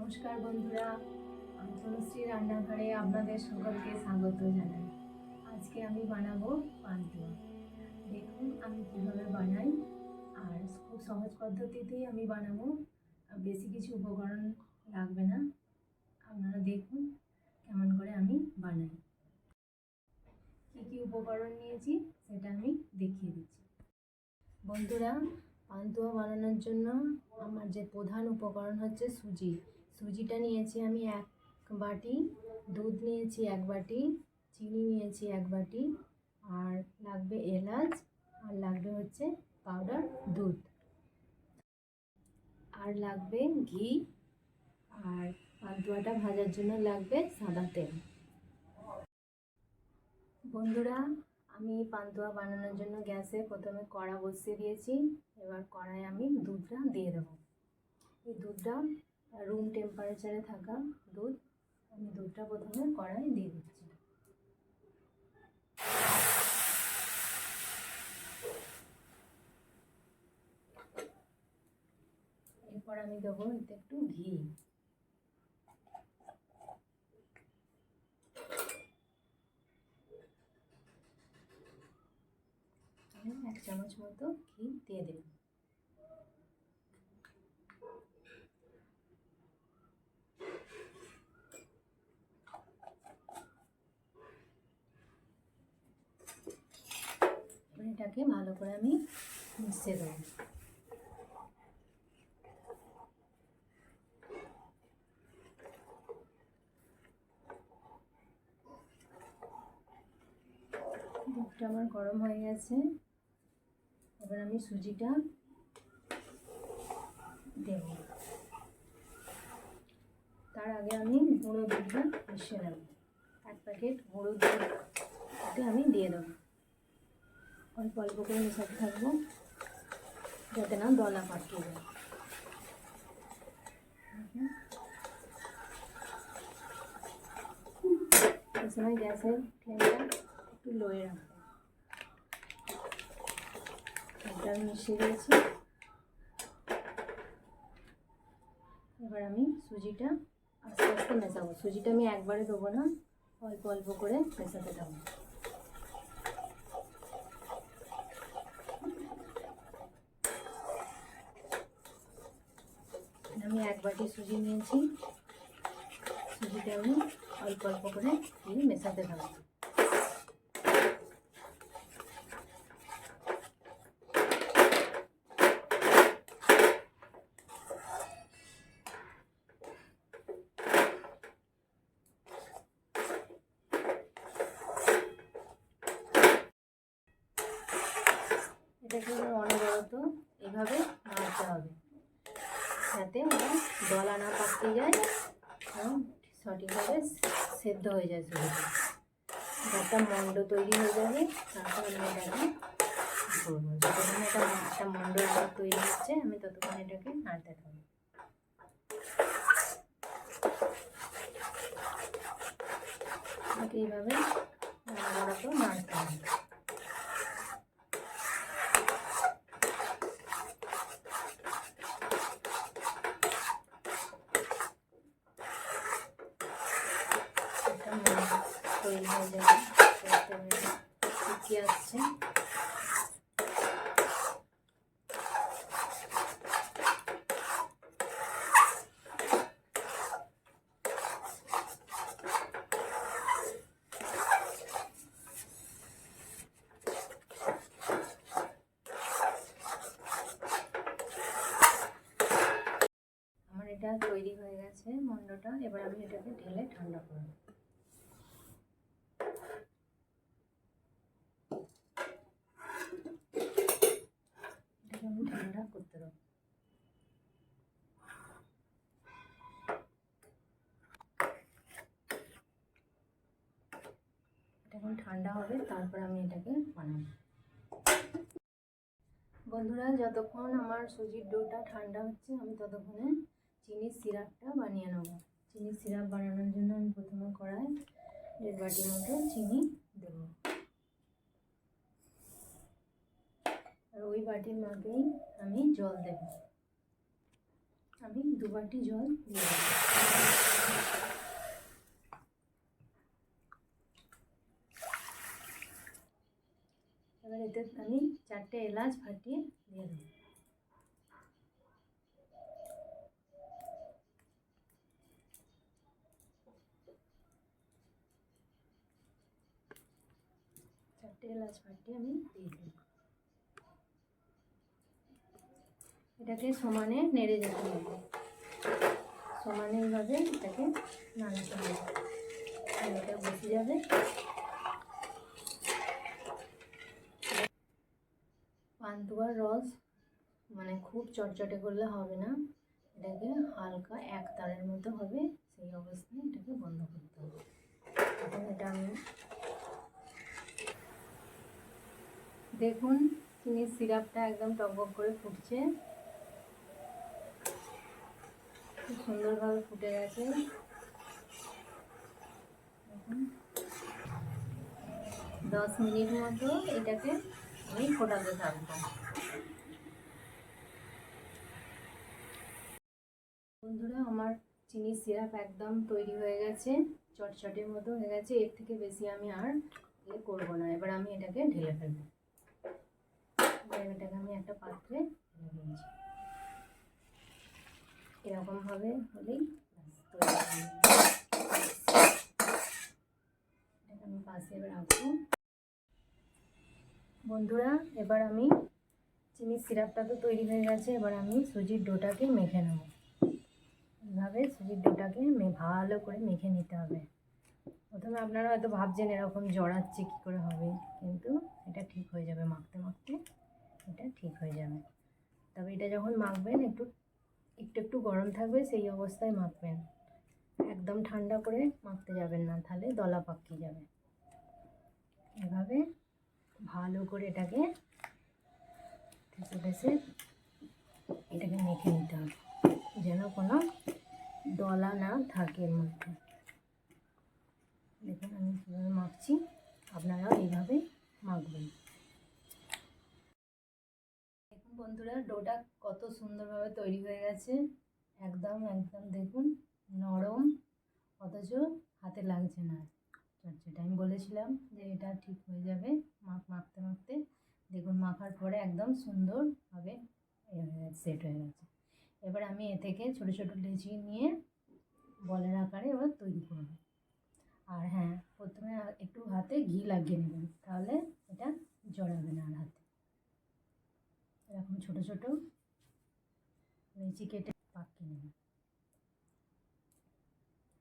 নমস্কার বন্ধুরা, আমি তনুশ্রী রান্নাঘরে আপনাদের সকলকে স্বাগত জানাই। আজকে আমি বানাবো পান্তুয়া। দেখুন আমি কিভাবে বানাই, আর খুব সহজ পদ্ধতিতেই আমি বানাবো। বেশি কিছু উপকরণ লাগবে না। আপনারা দেখুন কেমন করে আমি বানাই। কী কী উপকরণ নিয়েছি সেটা আমি দেখিয়ে দিচ্ছি। বন্ধুরা, পান্তুয়া বানানোর জন্য আমার যে প্রধান উপকরণ হচ্ছে সুজিটা নিয়েছি আমি 1 বাটি, দুধ নিয়েছি 1 বাটি, চিনি নিয়েছি 1 বাটি, আর লাগবে এলাচ, আর লাগবে হচ্ছে পাউডার দুধ, আর লাগবে ঘি, আর পান্তুয়াটা ভাজার জন্য লাগবে সাদা তেল। বন্ধুরা, আমি পান্তুয়া বানানোর জন্য গ্যাসে প্রথমে কড়া বসিয়ে দিয়েছি। এবার কড়াই আমি দুধটা দিয়ে দেবো। এই দুধটা রুম টেম্পারেচারে থাকা দুধ, আমি দুধটা প্রথমে কড়াই দিয়ে দিচ্ছি। এরপর আমি দেবো এতে একটু ঘি। আমি 1 চামচ মতো ঘি দিয়ে দিলাম। এটাকে ভালো করে আমি মিশিয়ে দেবো। দুধটা আমার গরম হয়ে গেছে। এবার আমি সুজিটা দেব। তার আগে আমি গুঁড়ো দুধটা মিশিয়ে নেব। 1 প্যাকেট গুঁড়ো দুধ আমি দিয়ে দেবো। অল্প অল্প করে মেশাতে থাকবো যাতে না দলা পাকিয়ে যায়। এই সময় গ্যাসের ফ্লেমটা একটু লোয়ে রাখবো। এটা মিশিয়ে দিয়েছি। এবার আমি সুজিটা আস্তে আস্তে মেশাবো। সুজিটা আমি একবারে দেবো না, অল্প অল্প করে মেশাতে থাকবো। আমি 1 বাটি সুজি নিয়েছি। সুজিটা আমি অল্প অল্প করে দিয়ে মেশাতে থাকবো। এটাকে অনবরত এভাবে নাড়তে হবে যাতে দলা না পাকিয়ে যায় এবং সঠিকভাবে সেদ্ধ হয়ে যায় সুজিটা। একটা মন্ড তৈরি হয়ে যাবে, তারপর আমি এটাকে করবো। যতক্ষণ একটা মন্ড তৈরি হচ্ছে আমি ততক্ষণ এটাকে নাড়তে থাকবো। এইভাবে অনবরত নাড়তে হবে। তৈরি হয়ে যাবে, শুকিয়ে আসছে। আমার এটা তৈরি হয়ে গেছে মন্ডটা। এবার আমি এটাকে ঢেলে ঠান্ডা করব। ঠান্ডা করতে দেবো। এখন ঠান্ডা হবে, তারপর আমি এটাকে বানাবো। বন্ধুরা, যতক্ষণ আমার সুজির ডোটা ঠান্ডা হচ্ছে আমি ততক্ষণে চিনির সিরাপটা বানিয়ে নেব। চিনির সিরাপ বানানোর জন্য আমি প্রথমে কড়াই 1.5 বাটি মতো চিনি দেব, আর ওই বাটির মাপেই আমি জল দেব। আমি 2 বাটি জল দিয়ে দেবো। এবার এতে আমি 4টে এলাচ ফাটিয়ে দিয়ে দেবো। এলাচ ফাটিয়ে আমি দিয়ে দেব। এটাকে সমানে নেড়ে যেতে হবে, সমানে এইভাবে এটাকে নাড়াতে হবে, এটা বসে যাবে। পান্তুয়ার রস মানে খুব চটচটে করলে হবে না, এটাকে হালকা এক তারের মতো হবে, সেই অবস্থায় এটাকে বন্ধ করতে হবে। এখন এটা আমি দেখুন চিনির সিরাপটা একদম টকবক করে ফুটছে, খুব সুন্দরভাবে ফুটে গেছে। দেখুন 10 মিনিট মতো এটাকে আমি ফোটাতে থাকবো। বন্ধুরা আমার চিনির সিরাপ একদম তৈরি হয়ে গেছে, চটচটের মতো হয়ে গেছে। এর থেকে বেশি আমি আর করবো না। এবার আমি এটাকে ঢেলে ফেলবো। এটাকে আমি একটা পাত্রে ঢেলে দিয়েছি, এরকমভাবে হলেই এটাকে আমি পাশে রাখবো। বন্ধুরা এবার আমি চিনির সিরাপটা তো তৈরি হয়ে গেছে, এবার আমি সুজির ডোটাকে মেখে নেব। এইভাবে সুজির ডোটাকে ভালো করে মেখে নিতে হবে। প্রথমে আপনারা হয়তো ভাবছেন এরকম জড়াচ্ছে কী করে হবে, কিন্তু এটা ঠিক হয়ে যাবে, মাখতে মাখতে এটা ঠিক হয়ে যাবে। তবে এটা যখন মাখবেন একটু একটু গরম থাকবে, সেই অবস্থায় মাখবেন, একদম ঠান্ডা করে মাখতে যাবেন না, তাহলে দলা পাকিয়ে যাবে। এভাবে ভালো করে এটাকে ঠেসে এটাকে মেখে নিতে হবে, যেন কোনো দলা না থাকে এর মধ্যে। দেখুন আমি কীভাবে মাখছি, আপনারাও এইভাবে মাখবেন। দেখুন বন্ধুরা ডোটা কত সুন্দরভাবে তৈরি হয়ে গেছে, একদম দেখুন নরম, অথচ হাতে লাগছে না, চটচটে। আমি বলেছিলাম যে এটা ঠিক হয়ে যাবে মাখতে মাখতে। দেখুন মাখার পরে একদম সুন্দরভাবে সেট হয়ে গেছে। এবার আমি এ থেকে ছোটো ছোটো লেচি নিয়ে বলের আকারে এবার তৈরি করব। আর হ্যাঁ, প্রথমে একটু হাতে ঘি লাগিয়ে নেবেন, তাহলে এটা জড়াবে না আর হাতে। এরকম ছোটো ছোটো লেচি কেটে পাকিয়ে নেবেন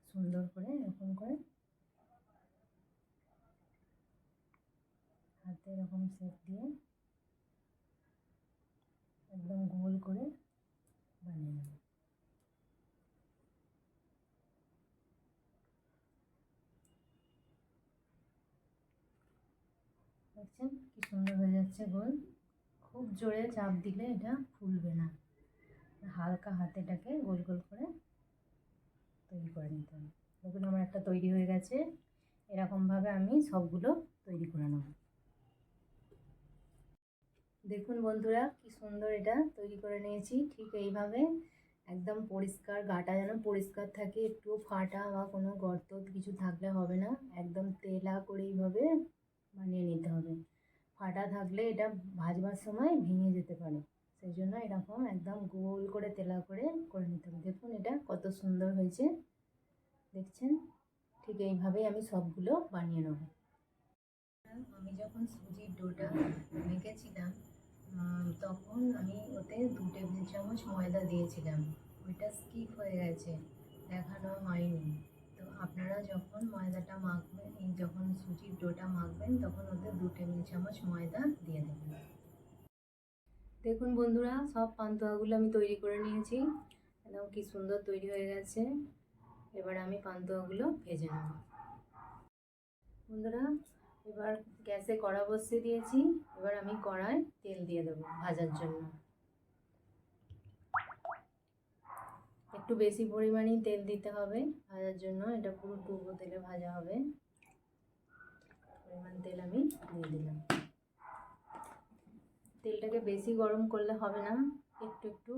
সুন্দর করে, এরকম করে হাতে এরকম শেপ দিয়ে একদম গোল করে বানিয়ে নেবেন। দেখছেন কি সুন্দর হয়ে যাচ্ছে গোল। খুব জোরে চাপ দিলে এটা ফুলবে না, হালকা হাতেটাকে গোল গোল করে তৈরি করে নিতে হবে। দেখুন আমার একটা তৈরি হয়ে গেছে, এরকমভাবে আমি সবগুলো তৈরি করে নেব। দেখুন বন্ধুরা কি সুন্দর এটা তৈরি করে নিয়েছি। ঠিক এইভাবে একদম পরিষ্কার, গাটা যেন পরিষ্কার থাকে, একটু ফাটা বা কোনো গর্ত কিছু থাকলে হবে না, একদম তেলা করে এইভাবে বানিয়ে নিতে হবে। ফাটা থাকলে এটা ভাজবার সময় ভেঙে যেতে পারে, সেই জন্য এরকম একদম গোল করে তেলা করে নিতে হবে। দেখুন এটা কত সুন্দর হয়েছে, দেখছেন? ঠিক এইভাবেই আমি সবগুলো বানিয়ে নেব। আমি যখন সুজির ডোটা মেখেছিলাম তখন আমি ওতে 2 টেবিল চামচ ময়দা দিয়েছিলাম, ওইটা স্কিপ হয়ে গেছে, দেখানো হয়নি। তো আপনারা যখন ময়দাটা মাখবেন, যখন সুজির ডোটা মাখবেন, তখন ওতে 2 টেবিল চামচ ময়দা দিয়ে দেবেন। দেখুন বন্ধুরা সব পান্তুয়াগুলো আমি তৈরি করে নিয়েছি, একদম কি সুন্দর তৈরি হয়ে গেছে। এবার আমি পান্তুয়াগুলো ভেজে নেব। বন্ধুরা এবার গ্যাসে কড়া বসিয়ে দিয়েছি, এবার আমি কড়ায় তেল দিয়ে দেবো ভাজার জন্য। একটু বেশি পরিমাণেই তেল দিতে হবে ভাজার জন্য, এটা পুরো ডুবো তেলে ভাজা হবে। পরিমাণ তেল আমি দিয়ে দিলাম। তেলটাকে বেশি গরম করলে হবে না, একটু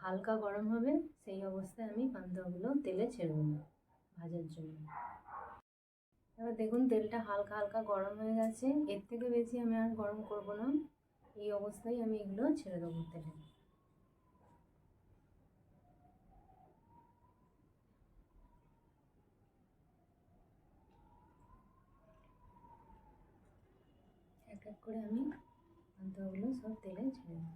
হালকা গরম হবে, সেই অবস্থায় আমি পান্তুয়াগুলো তেলে ছেড়ে দেবো ভাজার জন্য। এবার দেখুন তেলটা হালকা হালকা গরম হয়ে গেছে, এর থেকে বেশি আমি আর গরম করব না। এই অবস্থায় আমি এগুলো ছেড়ে দেবো তেলে। এক এক করে আমি পান্তুয়াগুলো সব তেলে ছেড়ে দেবো।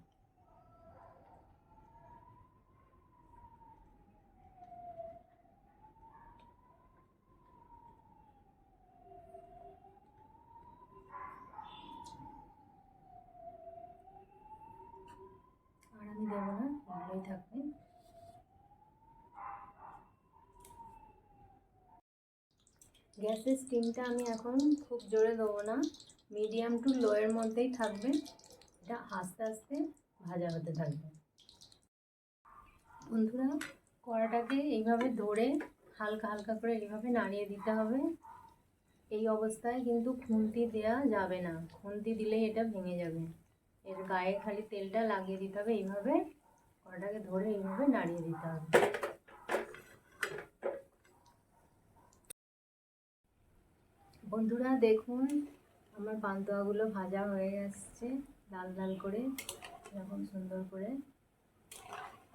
আর আমি দেবো না, এগুলোই থাকবে। গ্যাসের স্টিমটা আমি এখন খুব জোরে দেবো না, মিডিয়াম টু লোয়ের মধ্যেই থাকবে। এটা আস্তে আস্তে ভাজা হতে থাকবে। বন্ধুরা, কড়াটাকে এইভাবে ধরে হালকা হালকা করে এইভাবে নাড়িয়ে দিতে হবে। এই অবস্থায় কিন্তু খুন্তি দেওয়া যাবে না, খুন্তি দিলেই এটা ভেঙে যাবে। এর গায়ে খালি তেলটা লাগিয়ে দিতে হবে, এইভাবে কড়াটাকে ধরে এইভাবে নাড়িয়ে দিতে হবে। বন্ধুরা দেখুন, আমার পান্তুয়াগুলো ভাজা হয়ে আসছে লাল লাল করে, এরকম সুন্দর করে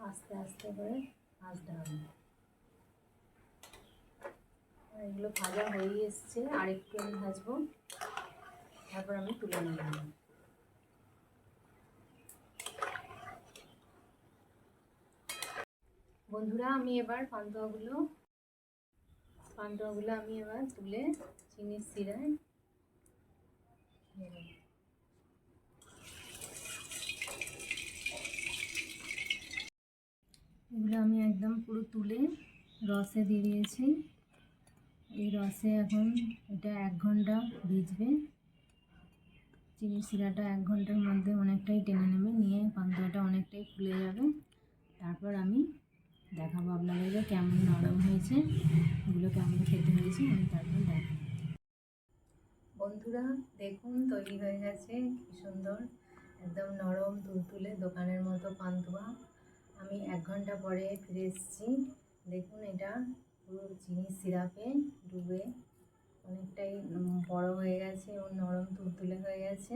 আস্তে আস্তে করে ভাজতে হবে। এগুলো ভাজা হয়ে এসছে, আর একটু আমি ভাজবো, তারপর আমি তুলে নেব। বন্ধুরা, আমি এবার পান্তুয়াগুলো আমি এবার তুলে চিনির শিরায় নেব। এগুলো আমি একদম পুরো তুলে রসে দিয়ে দিয়েছি। এই রসে এখন এটা 1 ঘন্টা ভিজবে। চিনির শিরাটা 1 ঘন্টার মধ্যে অনেকটাই টেনে নেবে, নিয়ে পান্তুয়াটা অনেকটাই ফুলে যাবে। তারপর আমি দেখাবো আপনাদেরকে কেমন নরম হয়েছে, এগুলো কেমন খেতে হয়েছে আমি তারপর দেখাবো। বন্ধুরা দেখুন, তৈরি হয়ে গেছে কি সুন্দর, একদম নরম তুলতুলে দোকানের মতো পান্তুয়া। আমি 1 ঘন্টা পরে ফিরে এসেছি। দেখুন এটা পুরো চিনির সিরাপে ডুবে অনেকটাই বড় হয়ে গেছে এবং নরম তুলতুলে হয়ে গেছে।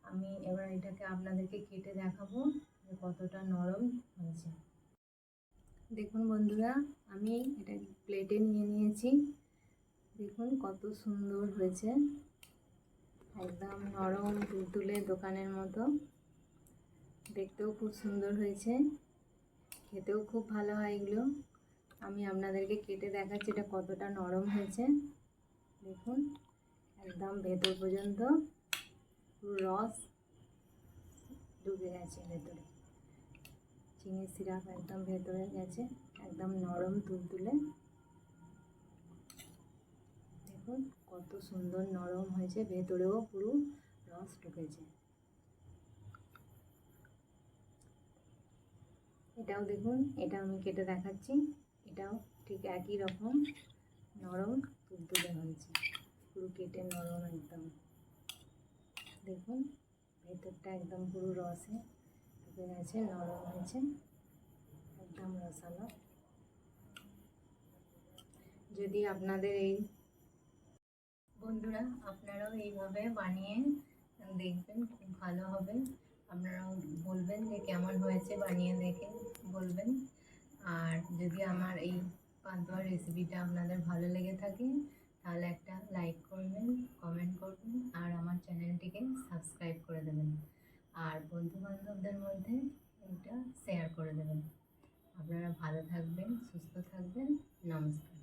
আমি এবার এটাকে আপনাদেরকে কেটে দেখাবো যে কতটা নরম হয়েছে। দেখুন বন্ধুরা, আমি এটা প্লেটে নিয়ে নিয়েছি। দেখুন কত সুন্দর হয়েছে, একদম নরম তুলতুলে দোকানের মতো। দেখতেও খুব সুন্দর হয়েছে, খেতেও খুব ভালো হয় এগুলো। আমি আপনাদেরকে কেটে দেখাচ্ছি এটা কতটা নরম হয়েছে। দেখুন একদম ভেতর পর্যন্ত পুরো রস ঢুকে গেছে ভেতরে, চিনির সিরাপ একদম ভেতরে গেছে, একদম নরম তুলতুলে। দেখুন কত সুন্দর নরম হয়েছে, ভেতরেও পুরো রস ঢুকেছে। এটাও দেখুন, এটা আমি কেটে দেখাচ্ছি, এটাও ঠিক একই রকম নরম তুলতুলে হয়েছে, পুরো কেটে নরম একদম। দেখুন ভেতরটা একদম পুরো রসে ঢুকে গেছে, নরম হয়েছে, একদম রসালো। যদি আপনাদের এই বন্ধুরা আপনারাও এইভাবে বানিয়ে দেখবেন, খুব ভালো হবে। আপনারাও বলবেন যে কেমন হয়েছে, বানিয়ে দেখে বলবেন। আর যদি আমার এই পান্তুয়ার রেসিপিটা আপনাদের ভালো লেগে থাকে তাহলে একটা লাইক করবেন, কমেন্ট করবেন, আর আমার চ্যানেলটিকে সাবস্ক্রাইব করে দেবেন। আর বন্ধুবান্ধবদের মধ্যে এটা শেয়ার করে দেবেন। আপনারা ভালো থাকবেন, সুস্থ থাকবেন। নমস্কার।